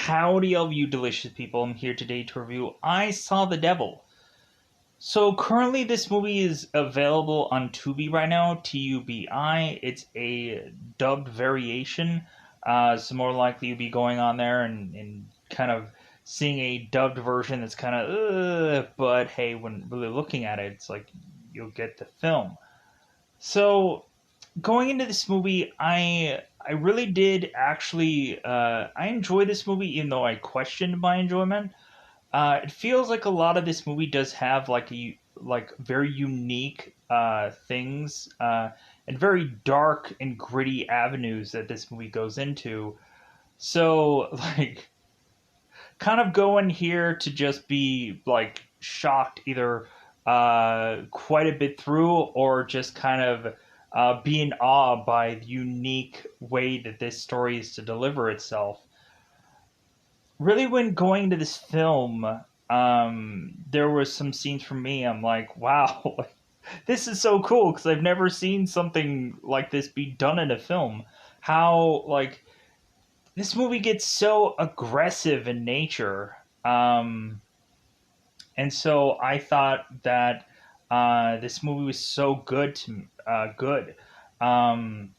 Howdy, all of you delicious people. I'm here today to review I Saw the Devil. So, currently, this movie is available on Tubi right now, Tubi. It's a dubbed variation. So, more likely, you'll be going on there and kind of seeing a dubbed version that's kind of, but hey, when really looking at it, it's like you'll get the film. So, going into this movie, I really did actually I enjoy this movie even though I questioned my enjoyment. It feels like a lot of this movie does have like very unique things and very dark and gritty avenues that this movie goes into. So like kind of go in here to just be like shocked either quite a bit through or just kind of be in awe by the unique way that this story is to deliver itself. Really, when going to this film, there were some scenes for me. I'm like, wow, this is so cool because I've never seen something like this be done in a film. How like this movie gets so aggressive in nature. And so I thought that this movie was so good,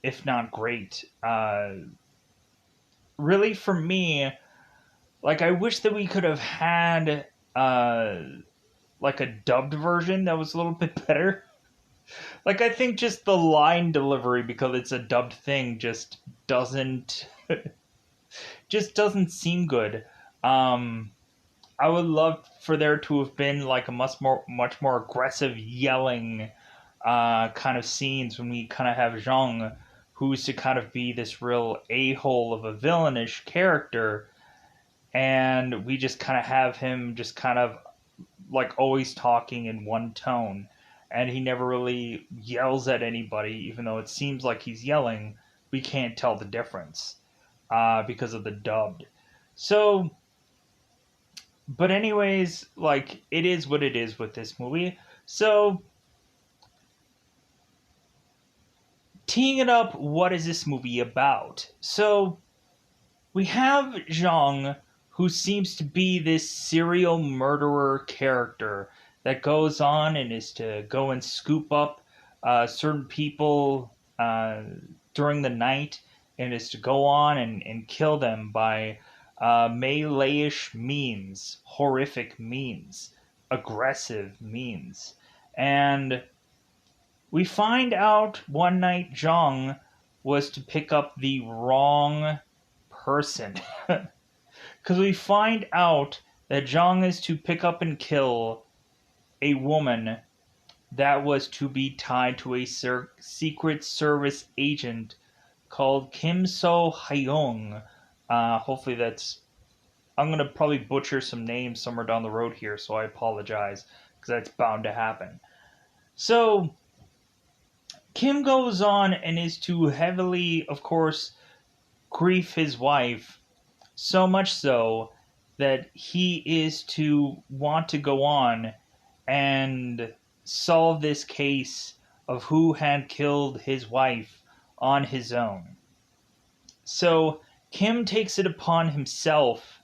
if not great. Really, for me, like I wish that we could have had uh, like a dubbed version that was a little bit better. Like I think just the line delivery because it's a dubbed thing doesn't just doesn't seem good. Um, I would love for there to have been like a much more aggressive yelling kind of scenes when we kind of have Zhang, who's to kind of be this real a hole of a villainish character, and we just kind of have him just kind of like always talking in one tone, and he never really yells at anybody, even though it seems like he's yelling. We can't tell the difference because of the dubbed. So but anyways, like it is what it is with this movie. So teeing it up, what is this movie about? So we have Zhang, who seems to be this serial murderer character that goes on and is to go and scoop up certain people during the night and is to go on and kill them by meleeish means, horrific means, aggressive means. And we find out one night Zhang was to pick up the wrong person. Because we find out that Zhang is to pick up and kill a woman that was to be tied to a Secret Service agent called Kim So Hyung. Hopefully that's... I'm going to probably butcher some names somewhere down the road here, so I apologize, because that's bound to happen. So, Kim goes on and is to heavily, of course, grief his wife, so much so that he is to want to go on and solve this case of who had killed his wife on his own. So Kim takes it upon himself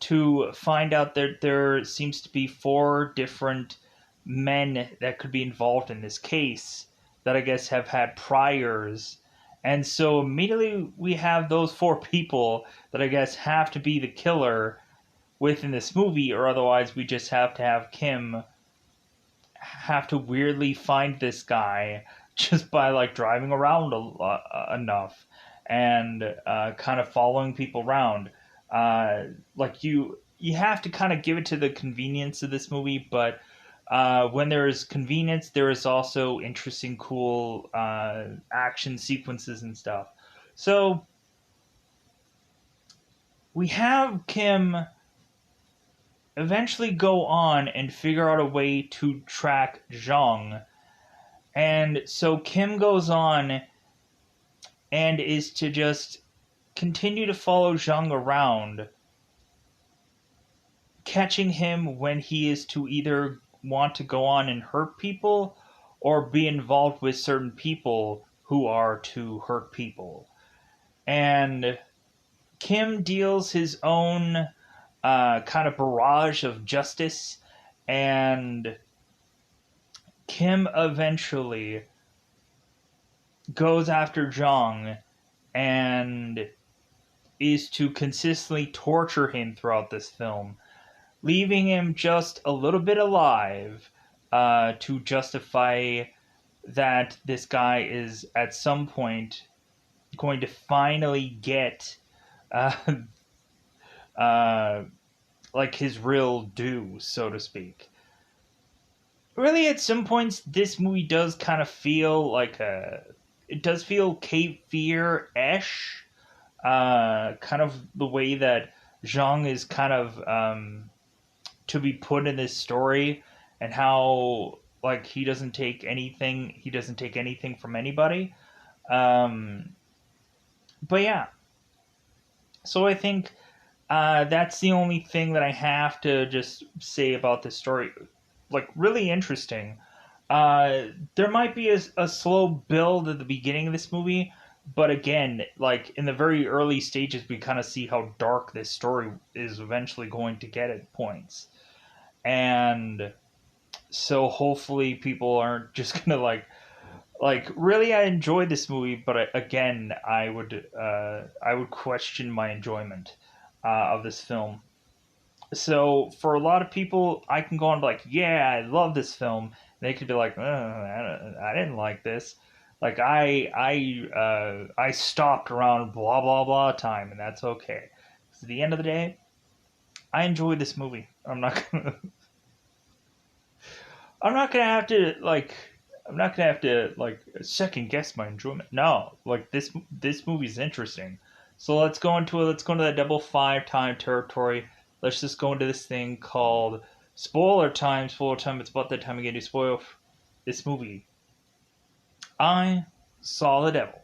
to find out that there seems to be 4 different men that could be involved in this case that I guess have had priors. And so immediately we have those 4 people that I guess have to be the killer within this movie, or otherwise we just have to have Kim have to weirdly find this guy just by like driving around enough and kind of following people around. Like you have to kind of give it to the convenience of this movie, but when there is convenience, there is also interesting, cool action sequences and stuff. So we have Kim eventually go on and figure out a way to track Zhang. And so Kim goes on and is to just continue to follow Zhang around, catching him when he is to either want to go on and hurt people or be involved with certain people who are to hurt people. And Kim deals his own kind of barrage of justice, and Kim eventually goes after Jong and is to consistently torture him throughout this film, leaving him just a little bit alive to justify that this guy is at some point going to finally get uh, uh, like his real due, so to speak. Really, at some points, this movie does kind of feel like it does feel Cape Fear-ish, kind of the way that Zhang is kind of to be put in this story, and how like he doesn't take anything from anybody. Um, but yeah, so I think that's the only thing that I have to just say about this story. Like, really interesting. There might be a slow build at the beginning of this movie, but again, like in the very early stages, we kind of see how dark this story is eventually going to get at points. And so hopefully people aren't just gonna really, I enjoyed this movie, but again, I would question my enjoyment of this film. So for a lot of people, I can go on and be like, yeah, I love this film. And they could be like, I didn't like this. Like I stopped around blah blah blah time, and that's okay. 'Cause at the end of the day, I enjoyed this movie. I'm not gonna have to like I'm not gonna have to like second guess my enjoyment. No, like this movie's interesting. So let's go into that double five time territory. Let's just go into this thing called spoiler time. Spoiler time. It's about that time again to spoil this movie. I saw the devil.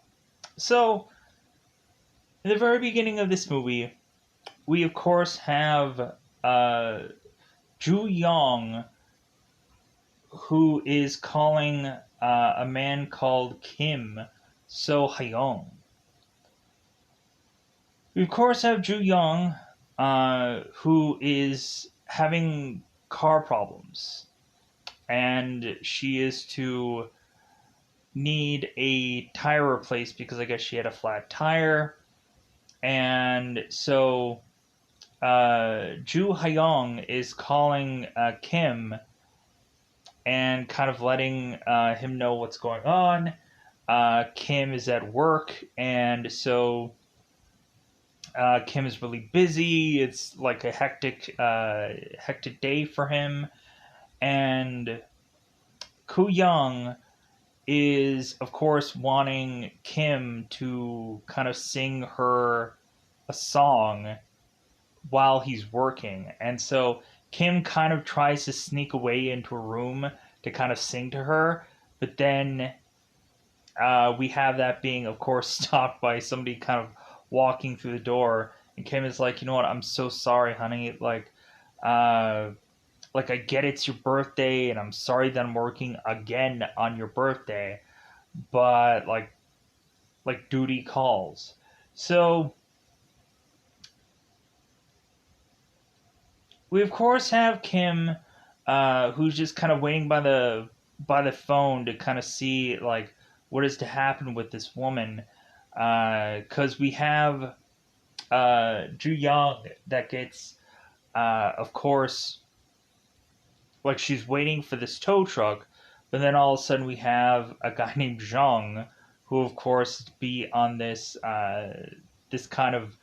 So in the very beginning of this movie, we of course have Ju Yong, who is calling a man called Kim So Hyung. We of course have Ju Young, who is having car problems, and she is to need a tire replaced because I guess she had a flat tire, and so Ju Hyung is calling Kim and kind of letting him know what's going on. Kim is at work, and so Kim is really busy. It's like a hectic day for him, and Koo Young is, of course, wanting Kim to kind of sing her a song while he's working, and so Kim kind of tries to sneak away into a room to kind of sing to her, but then we have that being, of course, stopped by somebody kind of walking through the door, and Kim is like, you know what, I'm so sorry, honey. Like I get it's your birthday, and I'm sorry that I'm working again on your birthday, but like duty calls. So we of course have Kim, who's just kind of waiting by the phone to kind of see like what is to happen with this woman, because we have Ju Young that gets, of course, like she's waiting for this tow truck, but then all of a sudden we have a guy named Zhang, who of course be on this kind of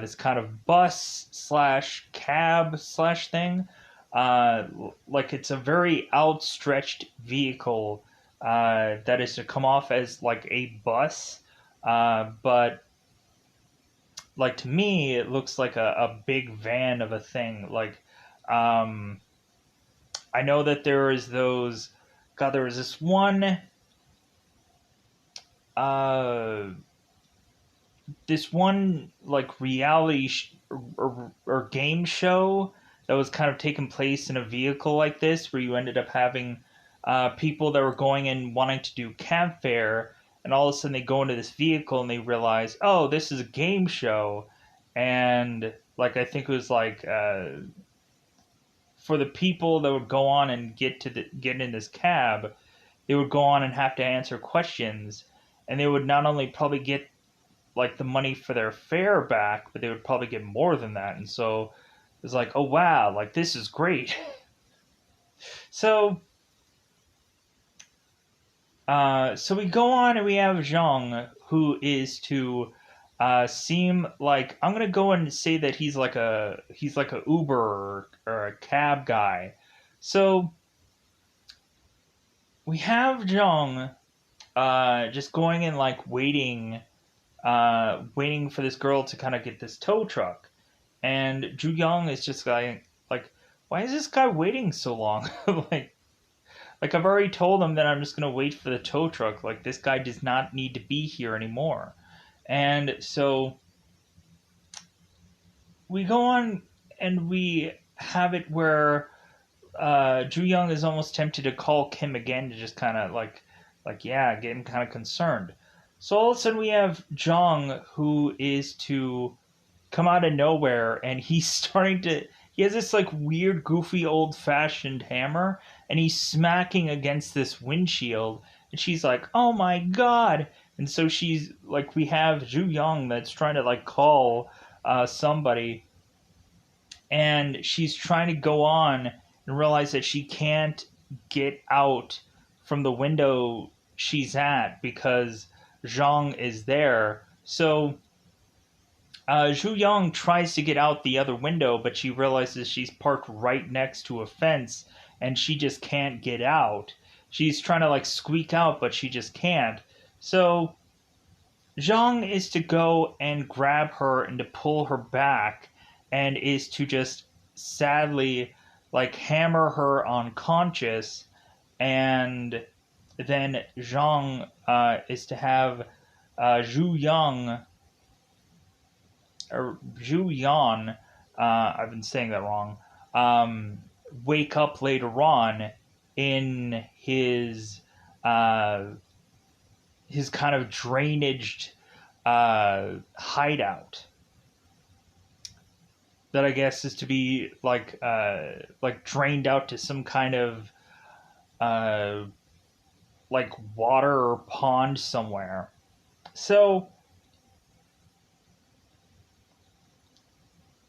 this kind of bus slash cab slash thing. Like it's a very outstretched vehicle that is to come off as like a bus, but like to me it looks like a big van of a thing. Like um, I know that there is those. God, there was this one. Uh, this one like reality or game show that was kind of taking place in a vehicle like this, where you ended up having people that were going and wanting to do camp fare, and all of a sudden they go into this vehicle and they realize, oh, this is a game show, and like I think it was like for the people that would go on and get in this cab, they would go on and have to answer questions, and they would not only probably get like the money for their fare back, but they would probably get more than that. And so it's like, oh wow, like this is great. So so we go on and we have Zhang, who is to seem like, I'm gonna go and say that he's like a Uber or a cab guy. So we have Zhang just going and like waiting for this girl to kind of get this tow truck, and Ju Young is just like, why is this guy waiting so long? like like I've already told him that I'm just gonna wait for the tow truck. Like this guy does not need to be here anymore. And so we go on and we have it where Ju Young is almost tempted to call Kim again to just kind of like yeah, get him kind of concerned. So all of a sudden we have Jong, who is to come out of nowhere, and he's starting to, he has this like weird goofy old fashioned hammer, and he's smacking against this windshield, and she's like, oh my god. And so she's like, we have Zhu Yang that's trying to like call somebody, and she's trying to go on and realize that she can't get out from the window she's at because Zhang is there. So Zhu Yang tries to get out the other window, but she realizes she's parked right next to a fence, and she just can't get out. She's trying to like squeak out, but she just can't. So Zhang is to go and grab her and to pull her back, and is to just sadly like hammer her unconscious, and then Zhang is to have Zhu Yang or Zhu Yan, I've been saying that wrong, um, wake up later on in uh, his kind of drainaged hideout. That I guess is to be like drained out to some kind of uh, like water or pond somewhere. So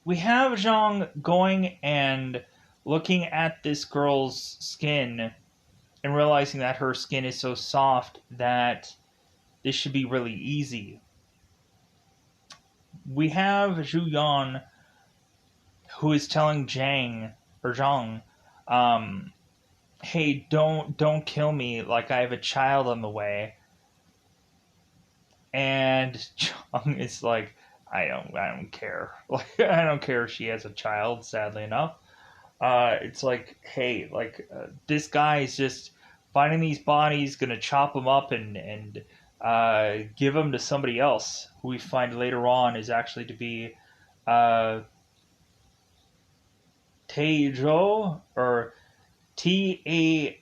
we have Zhang going and looking at this girl's skin and realizing that her skin is so soft that this should be really easy. We have Zhu Yan, who is telling Zhang, um, "Hey, don't kill me. Like I have a child on the way." And Zhang is like, I don't care. Like I don't care if she has a child. Sadly enough, it's like, hey, like this guy is just finding these bodies, gonna chop them up and give them to somebody else, who we find later on is actually to be uh, Taejo, or Taejoo,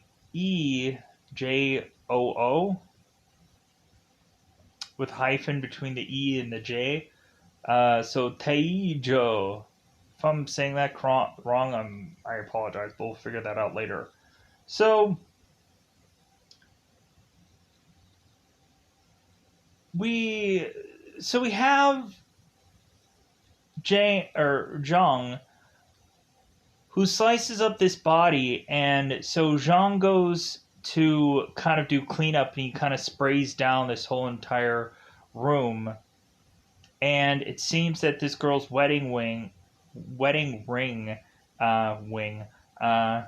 with hyphen between the E and the J. So Taejo. If I'm saying that wrong, I apologize, but we'll figure that out later. So we we have Zhang, who slices up this body, and so Zhang goes to kind of do cleanup, and he kind of sprays down this whole entire room, and it seems that this girl's wedding ring, wing, uh,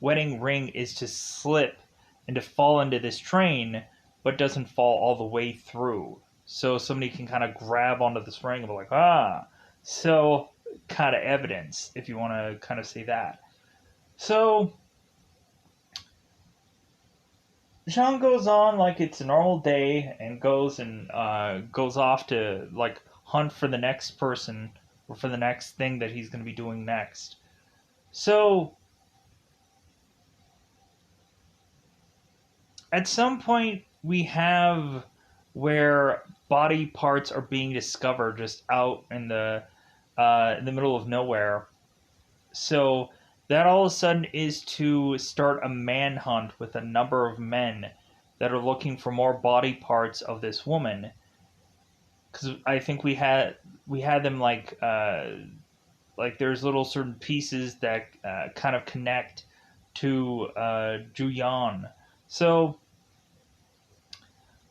wedding ring is to slip and to fall into this train, but doesn't fall all the way through. So somebody can kind of grab onto this ring and be like, ah. So, kind of evidence, if you want to kind of say that. So, Sean goes on like it's a normal day and goes off to like hunt for the next person or for the next thing that he's going to be doing next. So, at some point we have where body parts are being discovered just out in the middle of nowhere. So that all of a sudden is to start a manhunt with a number of men that are looking for more body parts of this woman. Because I think we had them like there's little certain pieces that kind of connect to Juyan. So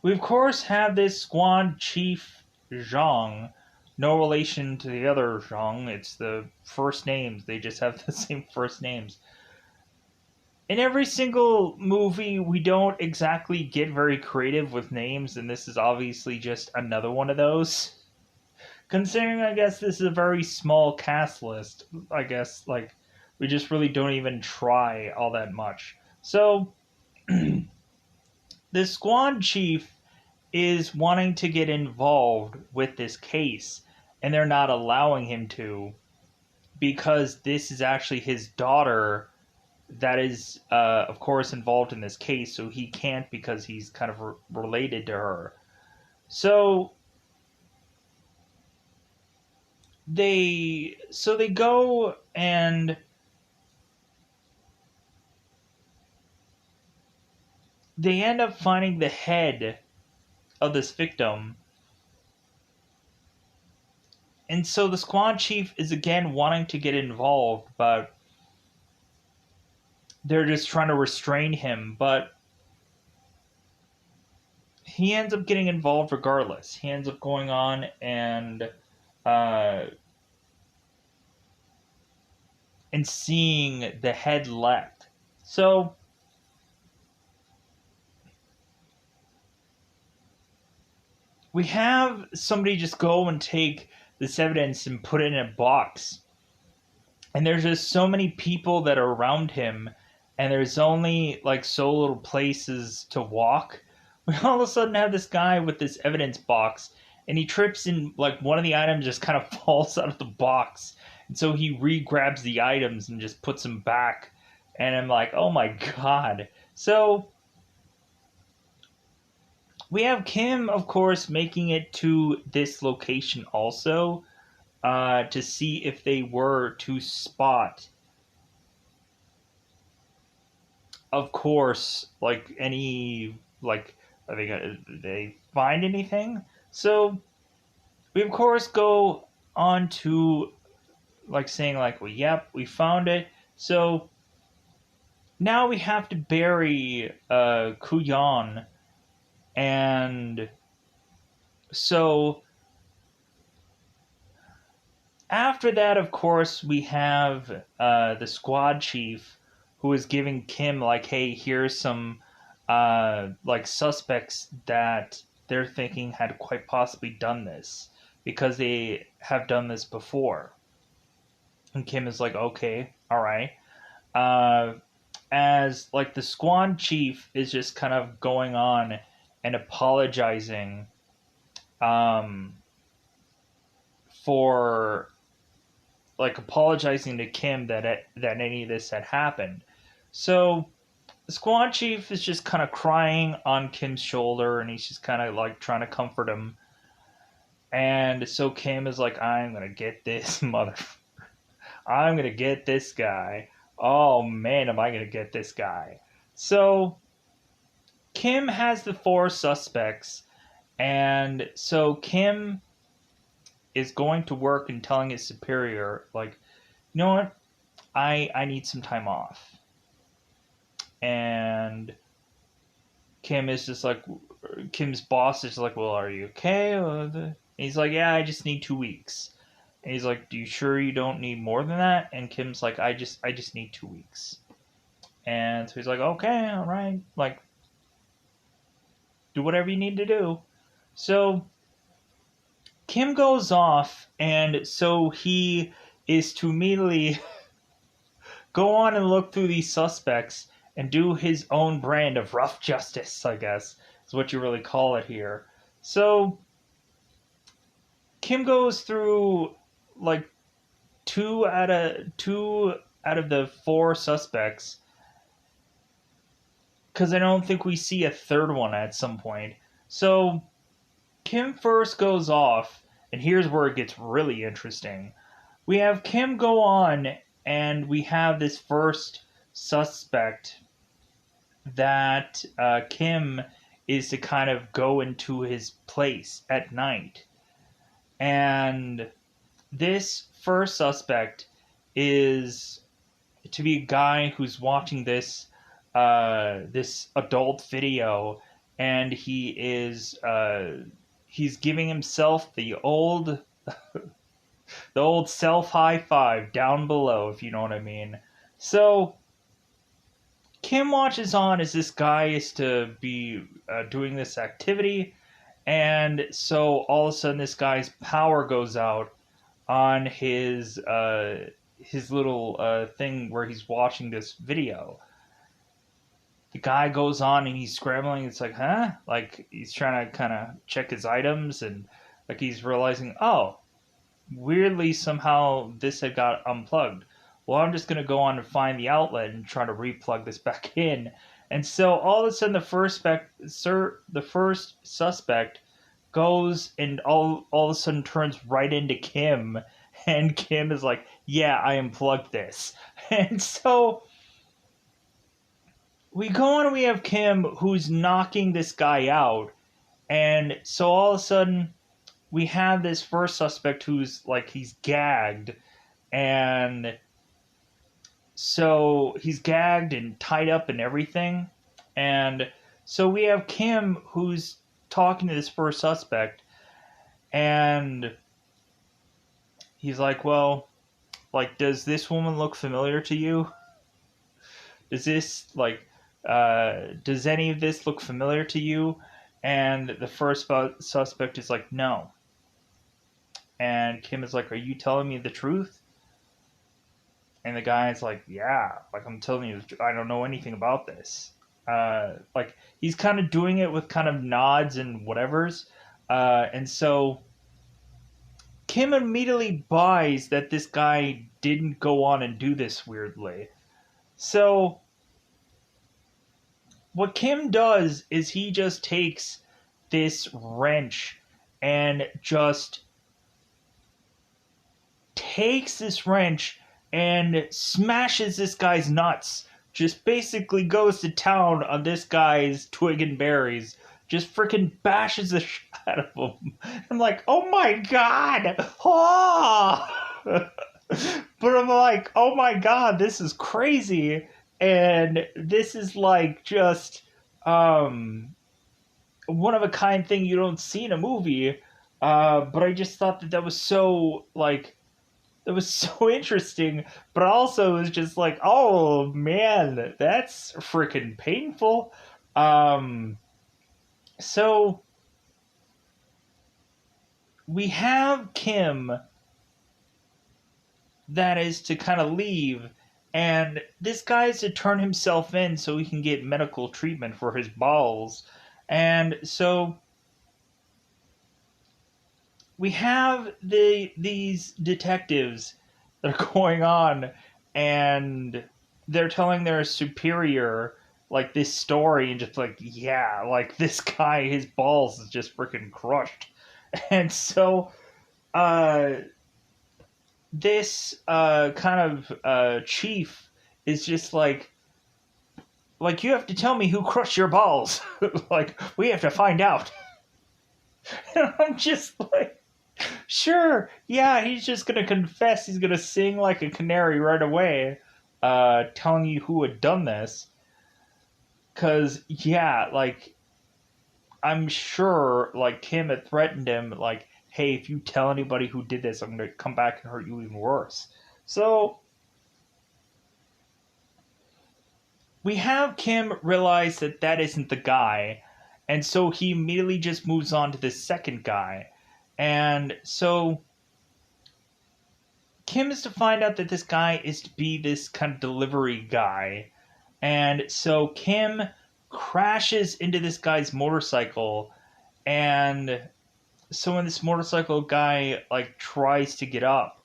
we of course have this squad chief Zhang, no relation to the other Zhang. It's the first names; they just have the same first names. In every single movie, we don't exactly get very creative with names, and this is obviously just another one of those. Considering, I guess, this is a very small cast list, I guess, like, we just really don't even try all that much. So, the squad chief is wanting to get involved with this case, and they're not allowing him to because this is actually his daughter that is, of course, involved in this case, so he can't because he's kind of related to her. So they go and they end up finding the head of this victim. And so the squad chief is again wanting to get involved, but they're just trying to restrain him. But he ends up getting involved regardless. He ends up going on uh, and seeing the head left. So we have somebody just go and take this evidence and put it in a box. And there's just so many people that are around him, and there's only like so little places to walk. We all of a sudden have this guy with this evidence box, and he trips and like one of the items just kind of falls out of the box. And so he re-grabs the items and just puts them back. And I'm like, oh my god. So we have Kim, of course, making it to this location also to see if they were to spot, of course, like any, like, I think they find anything. So we, of course, go on to, like, saying, like, well, yep, we found it. So now we have to bury Kuyan. And so after that, of course, we have the squad chief who is giving Kim, like, hey, here's some like suspects that they're thinking had quite possibly done this because they have done this before. And Kim is like, okay, all right. As like the squad chief is just kind of going on and apologizing for like apologizing to Kim that any of this had happened. So the squad chief is just kind of crying on Kim's shoulder, and he's just kind of like trying to comfort him. And so Kim is like, I'm gonna get this mother. I'm gonna get this guy. Oh man, am I gonna get this guy? So Kim has the four suspects, and so Kim is going to work and telling his superior, like, you know what? I need some time off. And Kim is just like, Kim's boss is like, well, are you okay? And he's like, yeah, I just need 2 weeks. And he's like, do you sure you don't need more than that? And Kim's like, I just need 2 weeks. And so he's like, okay, all right, like, do whatever you need to do. So Kim goes off, and so he is to immediately go on and look through these suspects and do his own brand of rough justice, I guess, is what you really call it here. So Kim goes through like two out of the four suspects, because I don't think we see a third one at some point. So Kim first goes off, and here's where it gets really interesting. We have Kim go on, and we have this first suspect that Kim is to kind of go into his place at night. And this first suspect is to be a guy who's watching this adult video, and he's giving himself the old self high five down below, if you know what I mean. So Kim watches on as this guy is to be doing this activity, and so all of a sudden this guy's power goes out on his little thing where he's watching this video. The guy goes on and he's scrambling. It's like, huh? Like he's trying to kind of check his items, and like he's realizing, oh, weirdly somehow this had got unplugged. Well, I'm just gonna go on and find the outlet and try to replug this back in. And so all of a sudden, the first suspect goes and all of a sudden turns right into Kim, and Kim is like, "Yeah, I unplugged this." And so we go on and we have Kim who's knocking this guy out, and so all of a sudden we have this first suspect who's like he's gagged, and so he's gagged and tied up and everything. And so we have Kim who's talking to this first suspect, and he's like, well, like, does this woman look familiar to you? Does this, like, does any of this look familiar to you? And the first suspect is like, no. And Kim is like, are you telling me the truth? And the guy's like, yeah, like I'm telling you, I don't know anything about this. Like he's kind of doing it with kind of nods and whatevers. And so Kim immediately buys that this guy didn't go on and do this weirdly. So what Kim does is he just takes this wrench and just takes this wrench and smashes this guy's nuts. Just basically goes to town on this guy's twig and berries. Just freaking bashes the shit out of him. I'm like, oh my god! Oh! But I'm like, oh my god, this is crazy. And this is like just one of a kind thing you don't see in a movie. But I just thought that was so like that was so interesting, but also it was just like, oh man, that's freaking painful. So we have Kim that is to kind of leave, and this guy is to turn himself in so he can get medical treatment for his balls. And so we have these detectives that are going on, and they're telling their superior like this story, and just like, yeah, like this guy, his balls is just freaking crushed. And so this kind of chief is just like you have to tell me who crushed your balls. Like we have to find out. And I'm just like, sure, yeah, he's just gonna confess. He's gonna sing like a canary right away, telling you who had done this. Cause yeah, like I'm sure, like Kim had threatened him, like, hey, if you tell anybody who did this, I'm gonna come back and hurt you even worse. So we have Kim realize that that isn't the guy, and so he immediately just moves on to the second guy. And so Kim is to find out that this guy is to be this kind of delivery guy. And so Kim crashes into this guy's motorcycle. And so when this motorcycle guy like tries to get up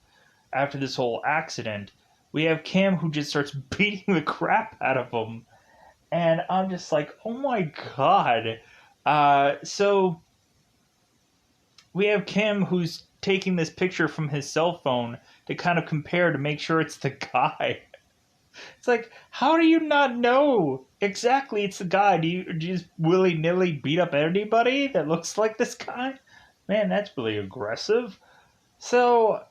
after this whole accident, we have Kim who just starts beating the crap out of him. And I'm just like, oh my god. So we have Kim who's taking this picture from his cell phone to kind of compare to make sure it's the guy. It's like, how do you not know exactly it's the guy? Do you just willy nilly beat up anybody that looks like this guy? Man, that's really aggressive. So,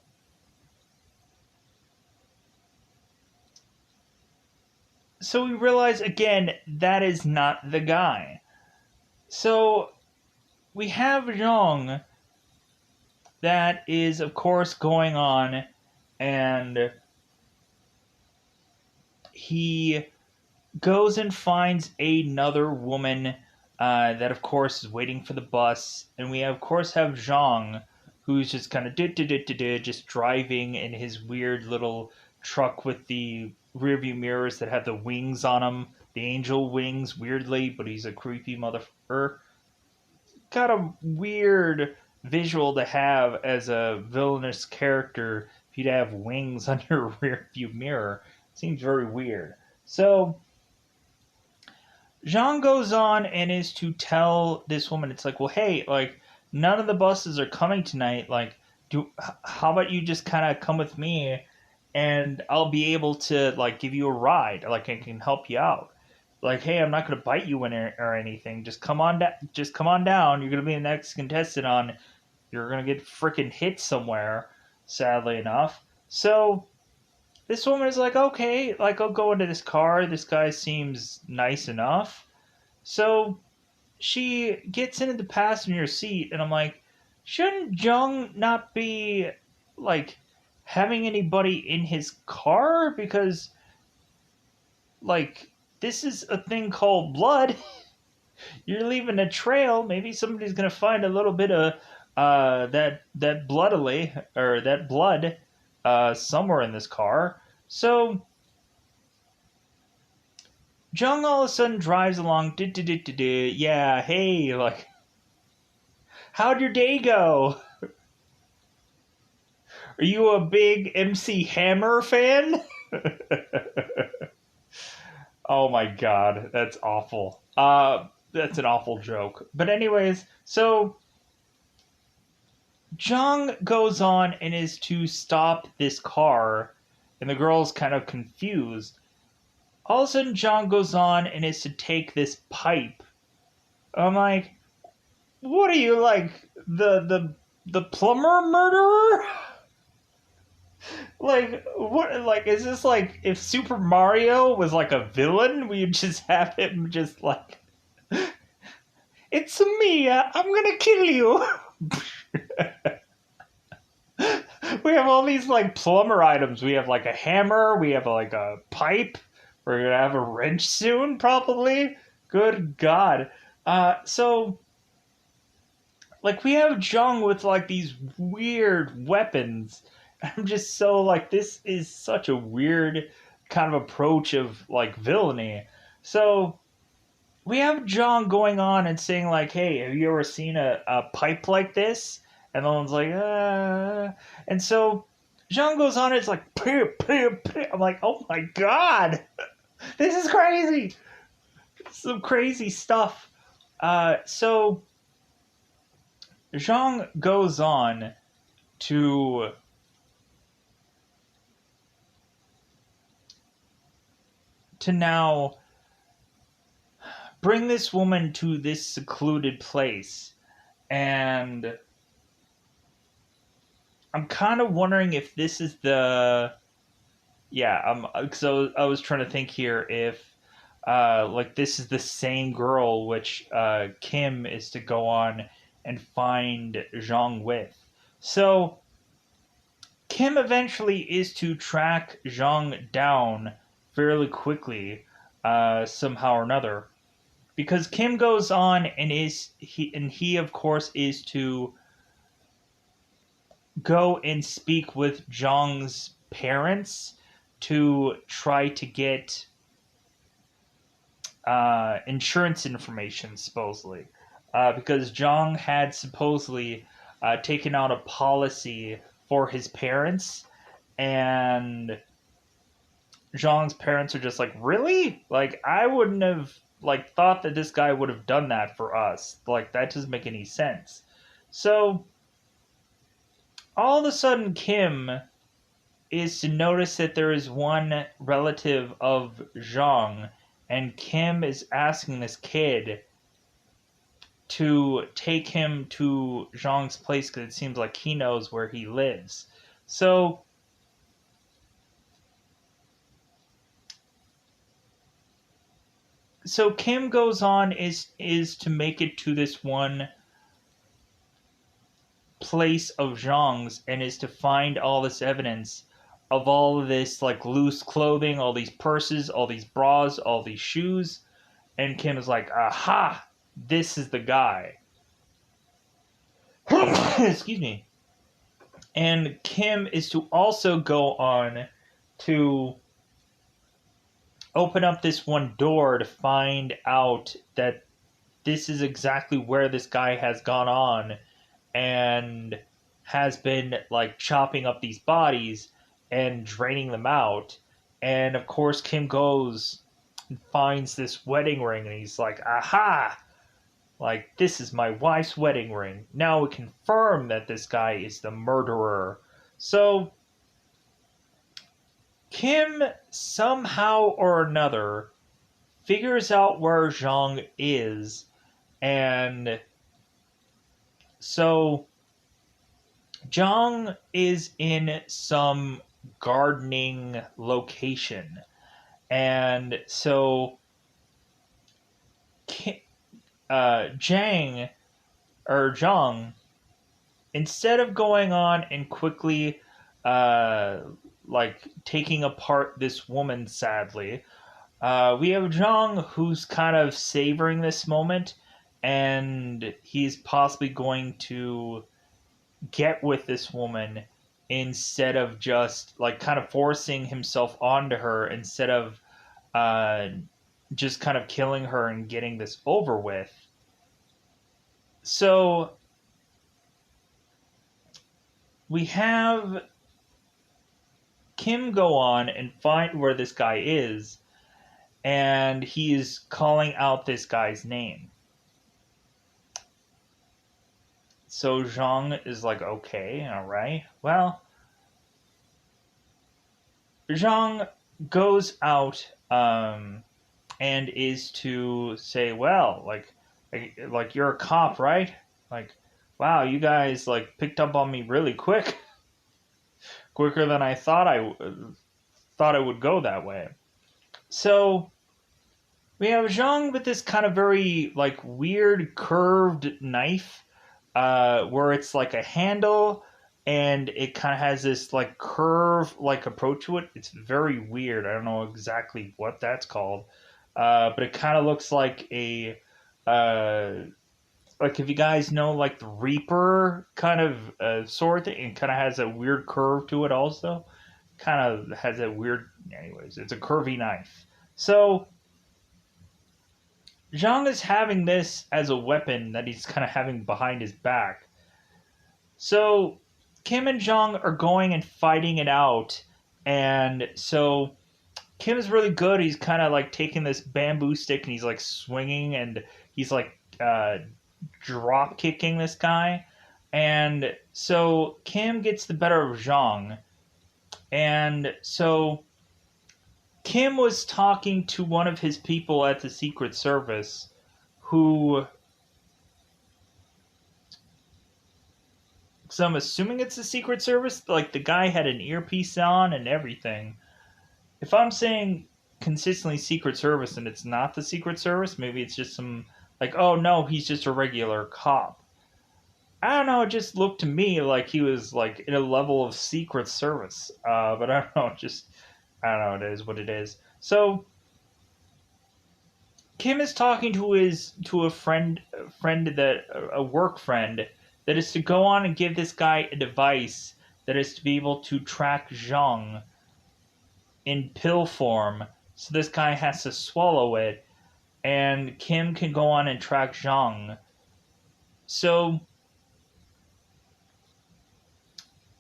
we realize again that is not the guy. So we have Jong that is, of course, going on, and he goes and finds another woman that, of course, is waiting for the bus. And we, of course, have Zhang, who's just kind of just driving in his weird little truck with the rearview mirrors that have the wings on them, the angel wings, weirdly, but he's a creepy motherfucker. Kind of weird visual to have as a villainous character if you'd have wings on your rearview mirror. Seems very weird. So Jean goes on and is to tell this woman, it's like, well, hey, like, none of the buses are coming tonight. Like, how about you just kind of come with me and I'll be able to, like, give you a ride. Like, I can help you out. Like, hey, I'm not going to bite you in or anything. Just come on down. You're going to be the next contestant on. You're going to get freaking hit somewhere, sadly enough. So this woman is like, okay, like, I'll go into this car. This guy seems nice enough. So she gets into the passenger seat, and I'm like, shouldn't Jung not be, like, having anybody in his car? Because, like, this is a thing called blood. You're leaving a trail. Maybe somebody's going to find a little bit of that blood somewhere in this car. So Jung all of a sudden drives along. Yeah, hey, like, how'd your day go? Are you a big MC Hammer fan? Oh my god, that's awful. That's an awful joke. But anyways, so Jung goes on and is to stop this car, and the girl's kind of confused. All of a sudden, Jung goes on and is to take this pipe. I'm like, what are you, like, the plumber murderer? Like, what, like, is this like if Super Mario was like a villain? We'd just have him just like, it's me, I'm gonna kill you. We have all these like plumber items. We have like a hammer, we have like a pipe, we're gonna have a wrench soon, probably. Good God. So, like, we have Jung with like these weird weapons. I'm just so like, this is such a weird kind of approach of like villainy. So we have Jung going on and saying like, hey, have you ever seen a pipe like this? And the one's like, And so Jung goes on, it's like, pew, pew, pew. I'm like, oh my God, this is crazy. Some crazy stuff. So Jung goes on to now bring this woman to this secluded place. And I'm kind of wondering if this is the... Yeah, so I was trying to think here if like this is the same girl which Kim is to go on and find Zhang with. So Kim eventually is to track Zhang down fairly quickly, somehow or another, because Kim goes on and he of course is to go and speak with Zhang's parents to try to get insurance information, supposedly, because Zhang had supposedly taken out a policy for his parents, and Zhang's parents are just like, really? Like, I wouldn't have like thought that this guy would have done that for us. Like, that doesn't make any sense. So all of a sudden Kim is to notice that there is one relative of Zhang, and Kim is asking this kid to take him to Zhang's place because it seems like he knows where he lives. So Kim goes on is to make it to this one place of Zhang's and is to find all this evidence of all of this like loose clothing, all these purses, all these bras, all these shoes, and Kim is like, aha, this is the guy. Excuse me. And Kim is to also go on to open up this one door to find out that this is exactly where this guy has gone on and has been like chopping up these bodies and draining them out. And of course, Kim goes and finds this wedding ring, and he's like, aha! Like, this is my wife's wedding ring. Now we confirm that this guy is the murderer. So, Kim, somehow or another, figures out where Zhang is, and so Zhang is in some gardening location, and so Zhang, instead of going on and quickly like taking apart this woman, sadly, we have Zhang who's kind of savoring this moment, and he's possibly going to get with this woman instead of just like kind of forcing himself onto her, instead of just kind of killing her and getting this over with. So we have Kim go on and find where this guy is, and he is calling out this guy's name. So Zhang is like, okay, alright. Well, Zhang goes out and is to say, well, like you're a cop, right? Like, wow, you guys like picked up on me really quick. Quicker than I thought I would go that way. So we have Zhang with this kind of very like weird curved knife, where it's like a handle and it kind of has this like curve like approach to it. It's very weird. I don't know exactly what that's called, but it kind of looks like a like if you guys know like the Reaper kind of sword thing, it kind of has a weird curve to it also. Kind of has a weird, anyways, it's a curvy knife. So Zhang is having this as a weapon that he's kind of having behind his back. So Kim and Zhang are going and fighting it out, and so Kim is really good. He's kind of like taking this bamboo stick and he's like swinging, and he's like drop kicking this guy. And so Kim gets the better of Zhang. And so Kim was talking to one of his people at the Secret Service who, so I'm assuming it's the Secret Service, like the guy had an earpiece on and everything. If I'm saying consistently Secret Service and it's not the Secret Service, maybe it's just some like, oh no, he's just a regular cop. I don't know, it just looked to me like he was like in a level of Secret Service. But I don't know, I don't know, it is what it is. So Kim is talking to a a work friend that is to go on and give this guy a device that is to be able to track Zhang in pill form. So this guy has to swallow it, and Kim can go on and track Zhang. So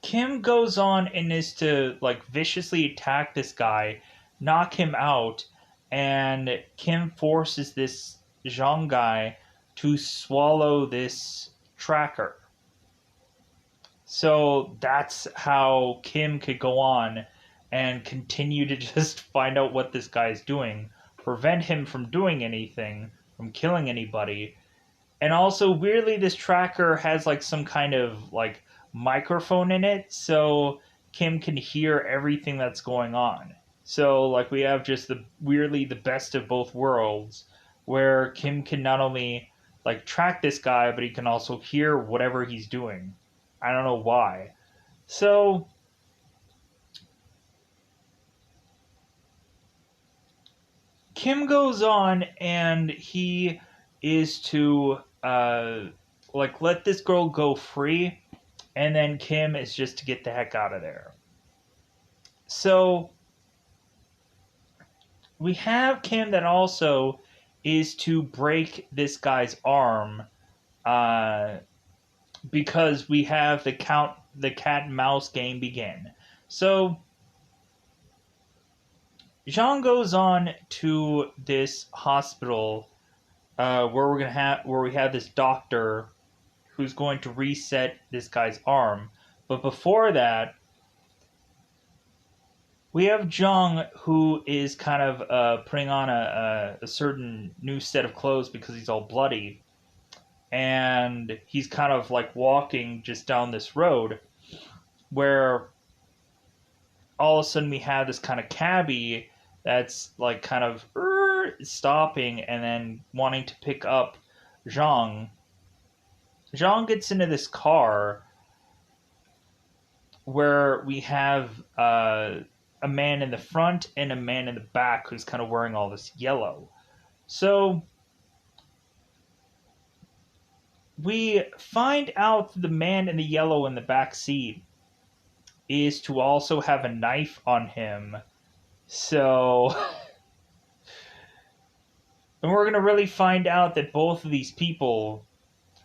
Kim goes on and is to like viciously attack this guy, knock him out, and Kim forces this Zhang guy to swallow this tracker. So that's how Kim could go on and continue to just find out what this guy is doing, prevent him from doing anything, from killing anybody. And also, weirdly, this tracker has like some kind of like microphone in it, so Kim can hear everything that's going on. So like we have just the weirdly the best of both worlds, where Kim can not only like track this guy, but he can also hear whatever he's doing. I don't know why. So Kim goes on and he is to like let this girl go free, and then Kim is just to get the heck out of there. So we have Kim that also is to break this guy's arm, uh, because we have the cat and mouse game begin. So Jean goes on to this hospital, where we have this doctor who's going to reset this guy's arm. But before that, we have Jung, who is kind of putting on a certain new set of clothes because he's all bloody. And he's kind of like walking just down this road where all of a sudden we have this kind of cabbie that's like kind of stopping and then wanting to pick up Zhang. Zhang gets into this car where we have a man in the front and a man in the back who's kind of wearing all this yellow. So we find out the man in the yellow in the back seat is to also have a knife on him. So and we're going to really find out that both of these people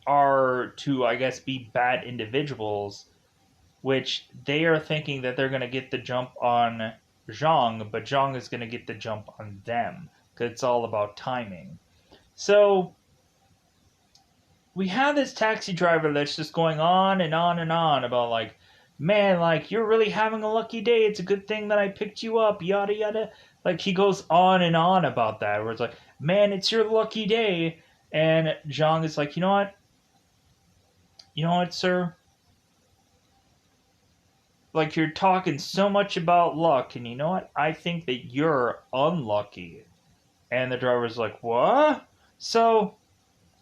are to, I guess, be bad individuals, which they are thinking that they're going to get the jump on Zhang, but Zhang is going to get the jump on them, because it's all about timing. So we have this taxi driver that's just going on and on and on about like, man, like, you're really having a lucky day. It's a good thing that I picked you up, yada yada. Like, he goes on and on about that, where it's like, man, it's your lucky day. And Zhang is like, you know what? You know what, sir? Like, you're talking so much about luck, and you know what? I think that you're unlucky. And the driver's like, what? So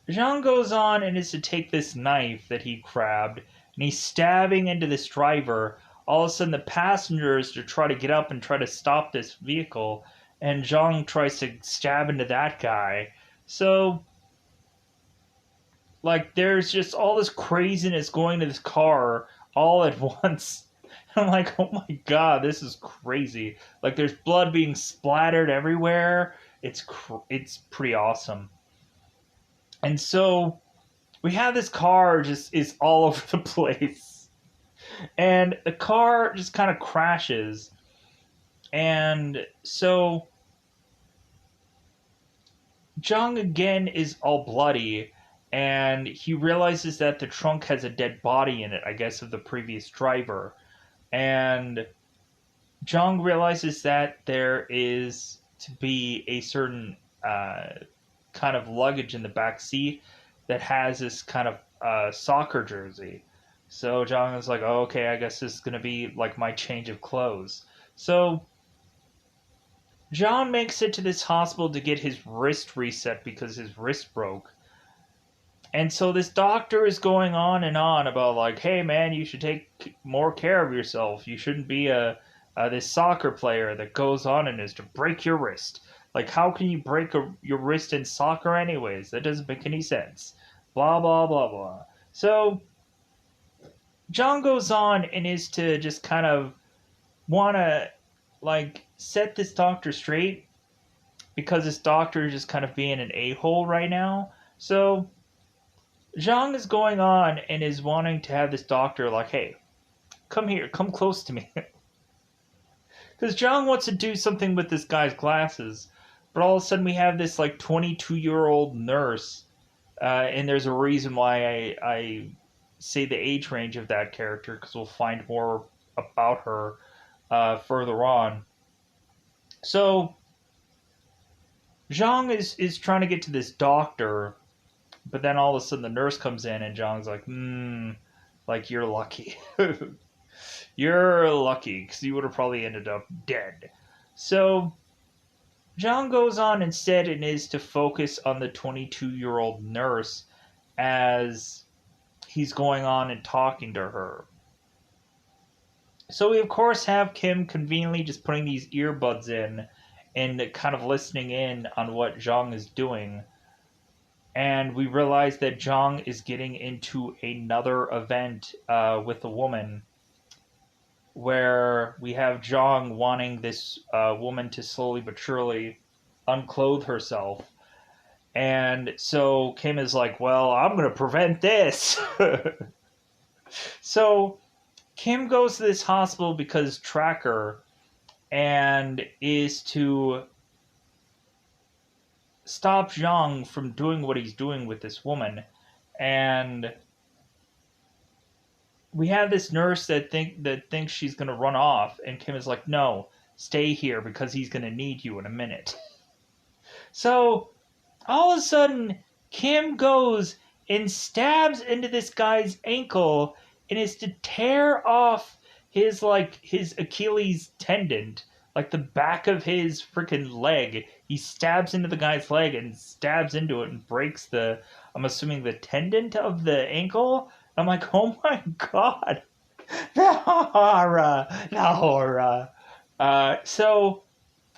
Zhang goes on and is to take this knife that he grabbed, and he's stabbing into this driver. All of a sudden, the passengers to try to get up and try to stop this vehicle, and Zhang tries to stab into that guy. So like, there's just all this craziness going to this car all at once. I'm like, oh my god, this is crazy. Like, there's blood being splattered everywhere. It's pretty awesome. And so we have this car just is all over the place. And the car just kind of crashes. And so Jung again is all bloody, and he realizes that the trunk has a dead body in it, I guess, of the previous driver. And Jung realizes that there is to be a certain kind of luggage in the back seat that has this kind of soccer jersey. So Jung is like, oh, okay, I guess this is going to be like my change of clothes. So John makes it to this hospital to get his wrist reset because his wrist broke. And so this doctor is going on and on about like, hey man, you should take more care of yourself. You shouldn't be this soccer player that goes on and is to break your wrist. Like, how can you break your wrist in soccer anyways? That doesn't make any sense. Blah, blah, blah, blah. So John goes on and is to just kind of want to like set this doctor straight, because this doctor is just kind of being an a-hole right now. So Zhang is going on and is wanting to have this doctor like, hey, come here, come close to me. Because Zhang wants to do something with this guy's glasses, but all of a sudden we have this like 22-year-old nurse, and there's a reason why I say the age range of that character because we'll find more about her further on. So Zhang is trying to get to this doctor, but then all of a sudden the nurse comes in and Zhang's like, like you're lucky. You're lucky because you would have probably ended up dead. So Zhang goes on instead and is to focus on the 22-year-old nurse as he's going on and talking to her. So we, of course, have Kim conveniently just putting these earbuds in and kind of listening in on what Zhang is doing. And we realize that Zhang is getting into another event with a woman where we have Zhang wanting this woman to slowly but surely unclothe herself. And so Kim is like, well, I'm going to prevent this. So Kim goes to this hospital because Tracker and is to stop Zhang from doing what he's doing with this woman. And we have this nurse that thinks she's going to run off, and Kim is like, no, stay here because he's going to need you in a minute. So all of a sudden Kim goes and stabs into this guy's ankle and is to tear off his Achilles tendon, like the back of his freaking leg. He stabs into the guy's leg and stabs into it and breaks I'm assuming the tendon of the ankle. I'm like, oh my god, the horror. So,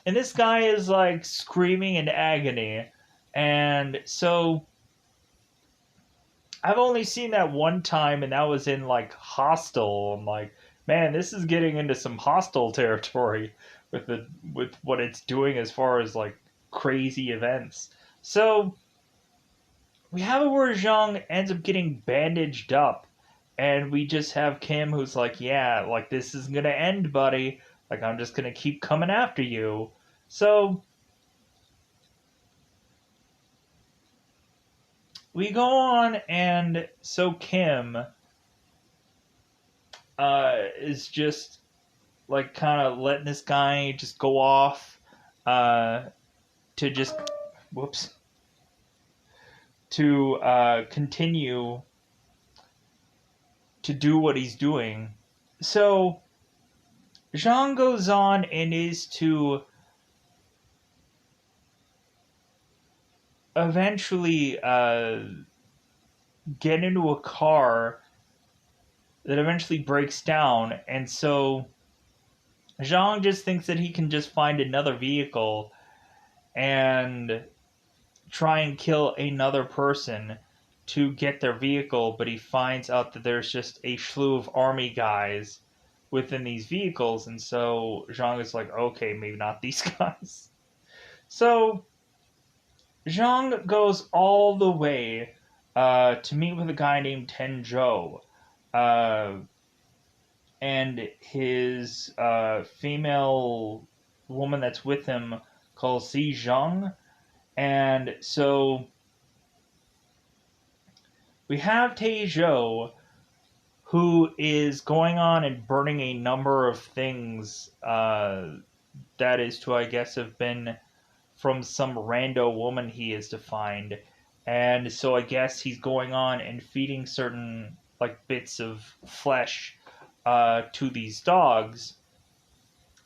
and this guy is like screaming in agony, and so I've only seen that one time, and that was in like Hostel. I'm like, man, this is getting into some Hostel territory with what it's doing as far as like crazy events. So we have it where Zhang ends up getting bandaged up, and we just have Kim who's like, yeah, like this isn't gonna end, buddy. Like I'm just gonna keep coming after you. So we go on, and so Kim is just like kind of letting this guy just go off to just continue to do what he's doing. So Zhang goes on and is to eventually get into a car that eventually breaks down, and so Zhang just thinks that he can just find another vehicle and try and kill another person to get their vehicle, but he finds out that there's just a slew of army guys within these vehicles, and so Zhang is like, okay, maybe not these guys. So Zhang goes all the way to meet with a guy named Tenjo, and his female woman that's with him called Si Zhang. And so we have Taizhou, who is going on and burning a number of things that is to, I guess, have been from some rando woman he is to find. And so I guess he's going on and feeding certain like bits of flesh to these dogs.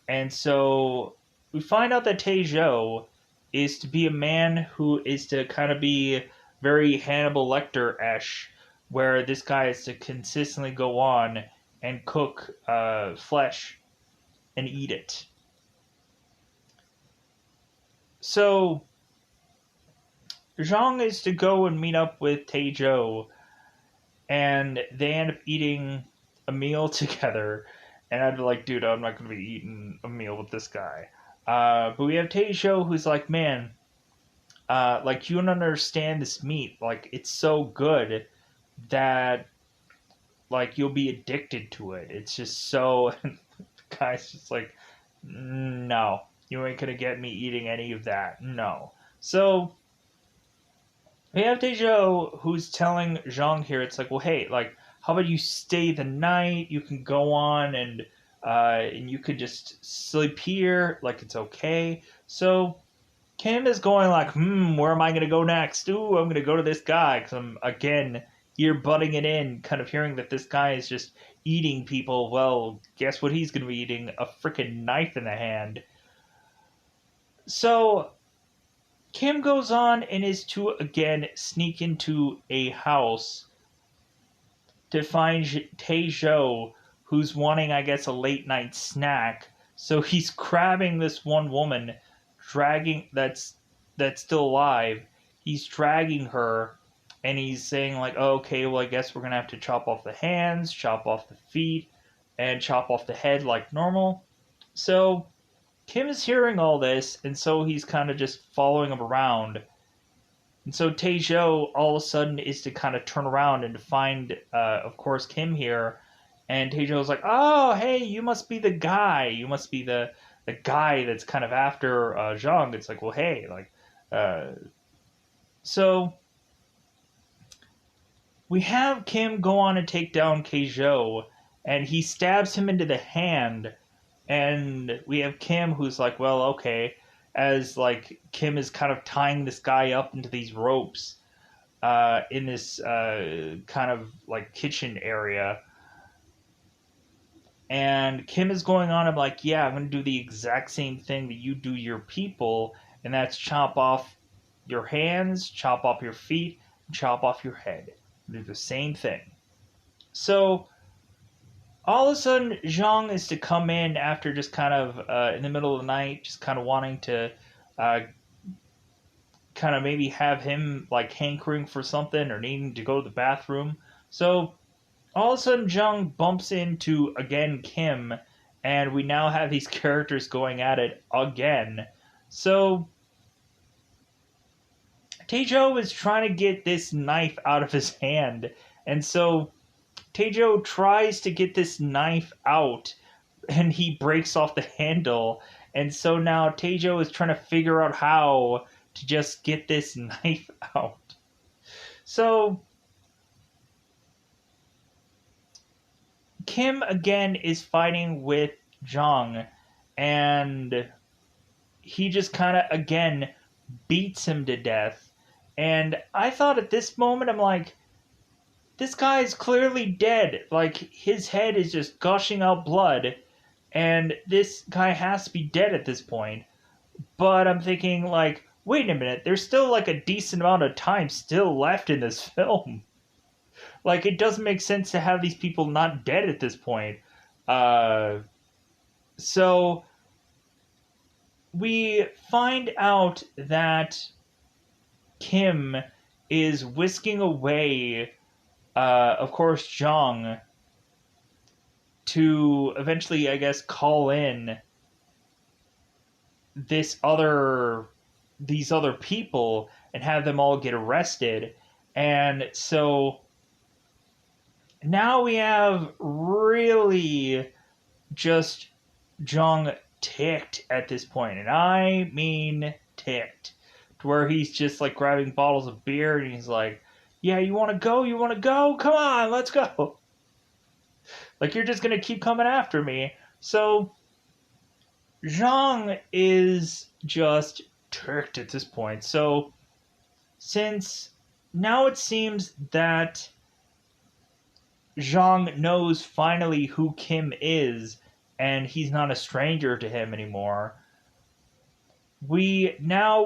And so we find out that Taizhou is to be a man who is to kind of be very Hannibal Lecter-esque, where this guy is to consistently go on and cook flesh and eat it. So Zhang is to go and meet up with Taizhou, and they end up eating a meal together. And I'd be like, dude, I'm not going to be eating a meal with this guy. But we have Taizhou who's like, man, like, you don't understand this meat. Like, it's so good that, like, you'll be addicted to it. It's just so... And the guy's just like, no, you ain't going to get me eating any of that. No. So we have Taizhou who's telling Zhang here, it's like, well, hey, like, how about you stay the night? You can go on and you could just sleep here, like it's okay. So Kim is going like, where am I going to go next? Ooh, I'm going to go to this guy because I'm, again, here butting it in, kind of hearing that this guy is just eating people. Well, guess what he's going to be eating? A freaking knife in the hand. So Kim goes on and is to, again, sneak into a house to find Tae-jo, who's wanting, I guess, a late night snack. So he's grabbing this one woman, dragging that's still alive. He's dragging her, and he's saying like, oh, "Okay, well, I guess we're gonna have to chop off the hands, chop off the feet, and chop off the head like normal." So Kim is hearing all this, and so he's kind of just following him around. And so Tae-jo all of a sudden is to kind of turn around and to find, of course, Kim here. And Tae-jo's like, oh, hey, you must be the guy. You must be the guy that's kind of after Zhang. It's like, well, hey, like, so we have Kim go on and take down Tae-jo, and he stabs him into the hand. And we have Kim who's like, well, okay, as like Kim is kind of tying this guy up into these ropes in this kind of like kitchen area. And Kim is going on, I'm like, yeah, I'm going to do the exact same thing that you do your people, and that's chop off your hands, chop off your feet, and chop off your head. Do the same thing. So all of a sudden, Zhang is to come in after just kind of in the middle of the night, just kind of wanting to kind of maybe have him like hankering for something or needing to go to the bathroom. So all of a sudden, Zhang bumps into, again, Kim, and we now have these characters going at it again. So Tae-jo is trying to get this knife out of his hand, and so Tae-jo tries to get this knife out, and he breaks off the handle. And so now Tae-jo is trying to figure out how to just get this knife out. So Kim again is fighting with Zhang, and he just kind of again beats him to death. And I thought at this moment, I'm like, this guy is clearly dead. Like, his head is just gushing out blood, and this guy has to be dead at this point. But I'm thinking, like, wait a minute, there's still, like, a decent amount of time still left in this film. Like, it doesn't make sense to have these people not dead at this point. So, we find out that Kim is whisking away of course, Zhang, to eventually, I guess, call in these other people and have them all get arrested. And so now we have really just Zhang ticked at this point, and I mean ticked, to where he's just like grabbing bottles of beer and he's like, yeah, you want to go? You want to go? Come on, let's go. Like, you're just going to keep coming after me. So, Zhang is just turked at this point. So, since now it seems that Zhang knows finally who Kim is, and he's not a stranger to him anymore, we now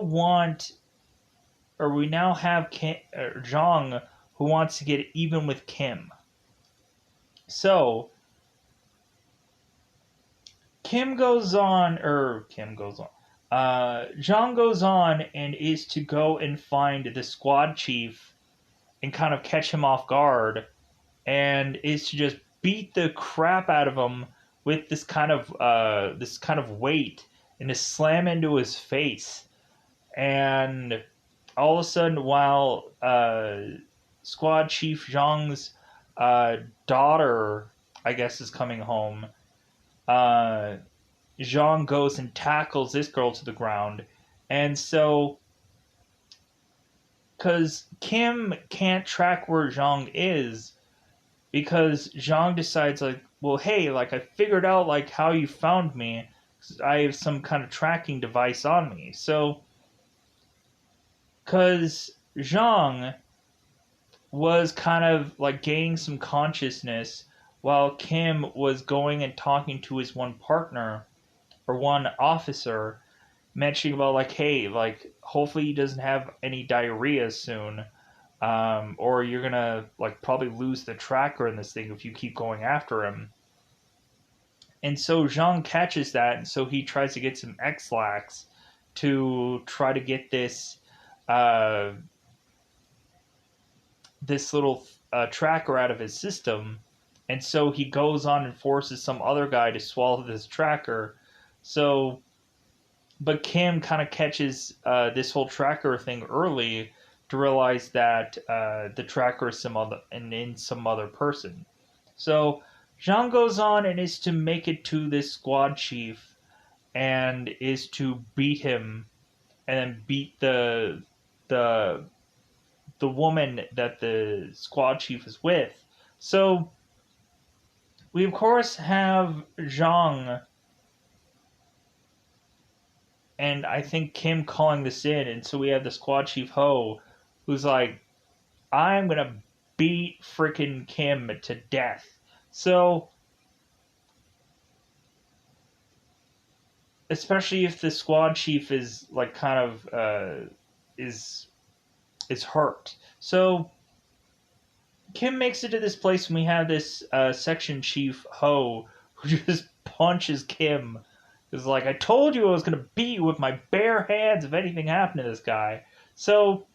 have Zhang who wants to get even with Kim. So, Zhang goes on, and is to go and find the squad chief and kind of catch him off guard, and is to just beat the crap out of him with this kind of weight and to slam into his face. And all of a sudden, while Squad Chief Zhang's daughter, I guess, is coming home, Zhang goes and tackles this girl to the ground. And so, because Kim can't track where Zhang is, because Zhang decides like, well, hey, like I figured out like how you found me. I have some kind of tracking device on me. So, because Zhang was kind of like gaining some consciousness while Kim was going and talking to his one partner or one officer, mentioning about like, hey, like hopefully he doesn't have any diarrhea soon, or you're gonna like probably lose the tracker in this thing if you keep going after him. And so Zhang catches that, and so he tries to get some X-Lax to try to get uh, this little tracker out of his system. And so he goes on and forces some other guy to swallow this tracker. So, but Kim kind of catches this whole tracker thing early to realize that the tracker is some other and in some other person. So Zhang goes on and is to make it to this squad chief and is to beat him and then beat the the woman that the squad chief is with. So we of course have Zhang and I think Kim calling this in, and so we have the squad chief Ho, who's like, "I'm gonna beat freaking Kim to death." So especially if the squad chief is like kind of is is hurt. So Kim makes it to this place and we have this section chief Ho who just punches Kim. Is like, I told you I was gonna beat you with my bare hands if anything happened to this guy. So,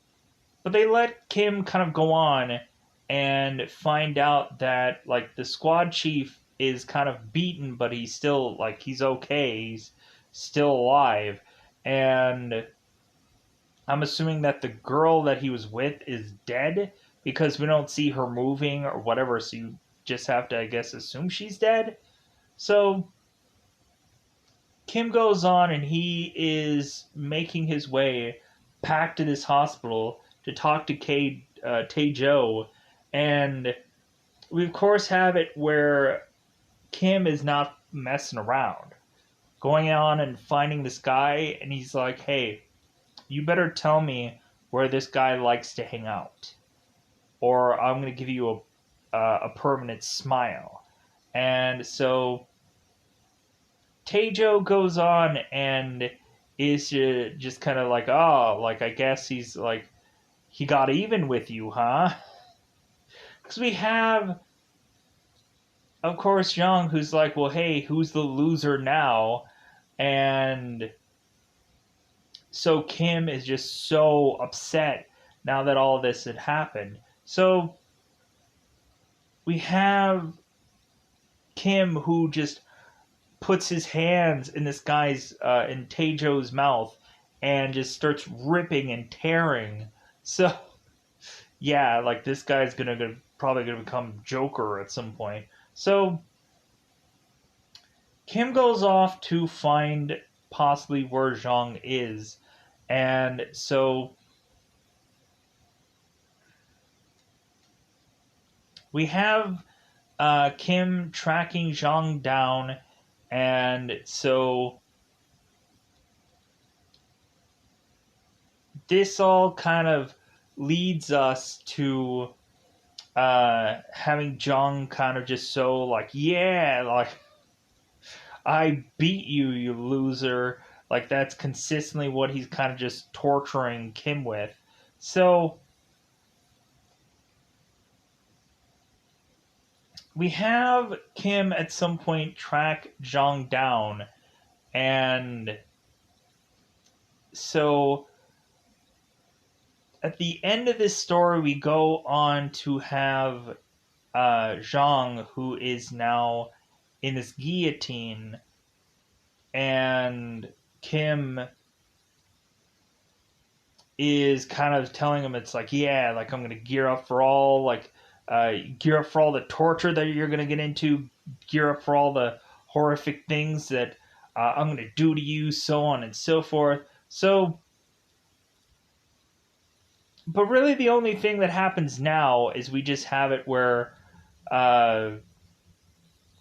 but they let Kim kind of go on and find out that like the squad chief is kind of beaten, but he's still like he's okay. He's still alive, and I'm assuming that the girl that he was with is dead because we don't see her moving or whatever, so you just have to, I guess, assume she's dead. So Kim goes on and he is making his way back to this hospital to talk to Tae-jo, and we of course have it where Kim is not messing around, going on and finding this guy, and he's like, hey, you better tell me where this guy likes to hang out, or I'm going to give you a permanent smile. And so Taejo goes on and is just kind of like, oh, like, I guess he's like, he got even with you, huh? Because we have, of course, Young, who's like, well, hey, who's the loser now? And so Kim is just so upset now that all this had happened. So we have Kim who just puts his hands in this guy's in Taejo's mouth and just starts ripping and tearing. So yeah, like this guy's probably gonna become Joker at some point. So Kim goes off to find possibly where Zhang is, and so we have Kim tracking Zhang down, and so this all kind of leads us to having Zhang kind of just so like, yeah, like I beat you, you loser. Like that's consistently what he's kind of just torturing Kim with. So we have Kim at some point track Zhang down, and so at the end of this story, we go on to have Zhang, who is now in this guillotine, and Kim is kind of telling him it's like, yeah, like I'm gonna gear up for all gear up for all the torture that you're gonna get into, gear up for all the horrific things that I'm gonna do to you, so on and so forth. So, but really, the only thing that happens now is we just have it where uh,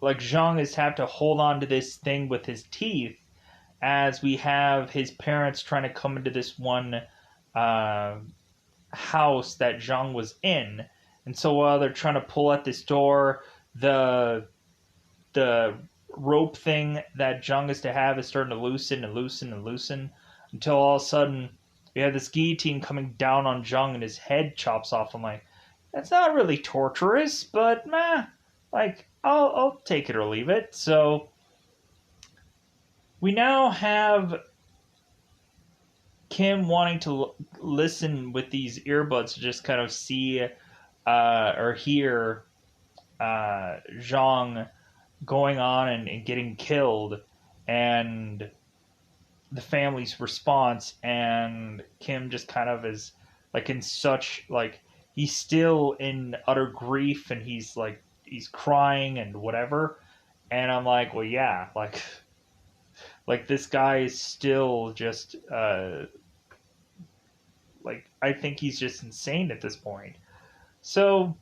like Zhang is have to hold on to this thing with his teeth as we have his parents trying to come into this one uh, house that Zhang was in. And so while they're trying to pull at this door, the rope thing that Zhang is to have is starting to loosen and loosen and loosen until all of a sudden we have this guillotine coming down on Zhang and his head chops off. I'm like, that's not really torturous, but meh, like I'll take it or leave it. So we now have Kim wanting to listen with these earbuds to just kind of see or hear Zhang going on and getting killed, and the family's response. And Kim just kind of is like in such like he's still in utter grief, and he's crying and whatever. And I'm like, well, yeah, like this guy is still just like I think he's just insane at this point. So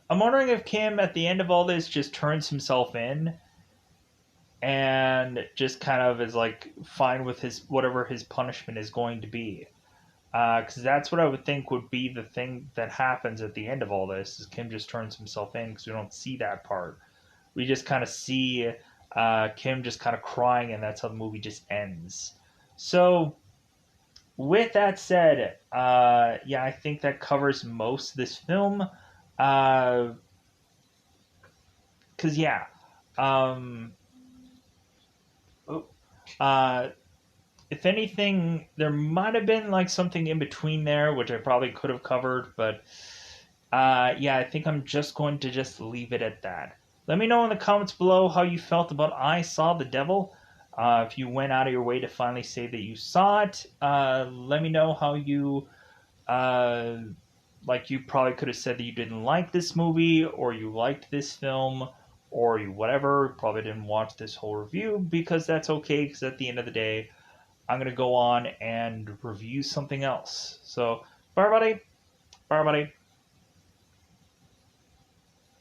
I'm wondering if Kim at the end of all this just turns himself in and just kind of is like fine with his whatever his punishment is going to be. Because that's what I would think would be the thing that happens at the end of all this is Kim just turns himself in, because we don't see that part. We just kind of see Kim just kind of crying, and that's how the movie just ends. So with that said, yeah, I think that covers most of this film. Because yeah, um, oh, uh, if anything, there might have been like something in between there, which I probably could have covered, but yeah, I think I'm just going to just leave it at that. Let me know in the comments below how you felt about I Saw the Devil. If you went out of your way to finally say that you saw it, let me know how you, uh, like you probably could have said that you didn't like this movie, or you liked this film, or you whatever, probably didn't watch this whole review, because that's okay, because at the end of the day, I'm going to go on and review something else. So, bye everybody. Bye everybody.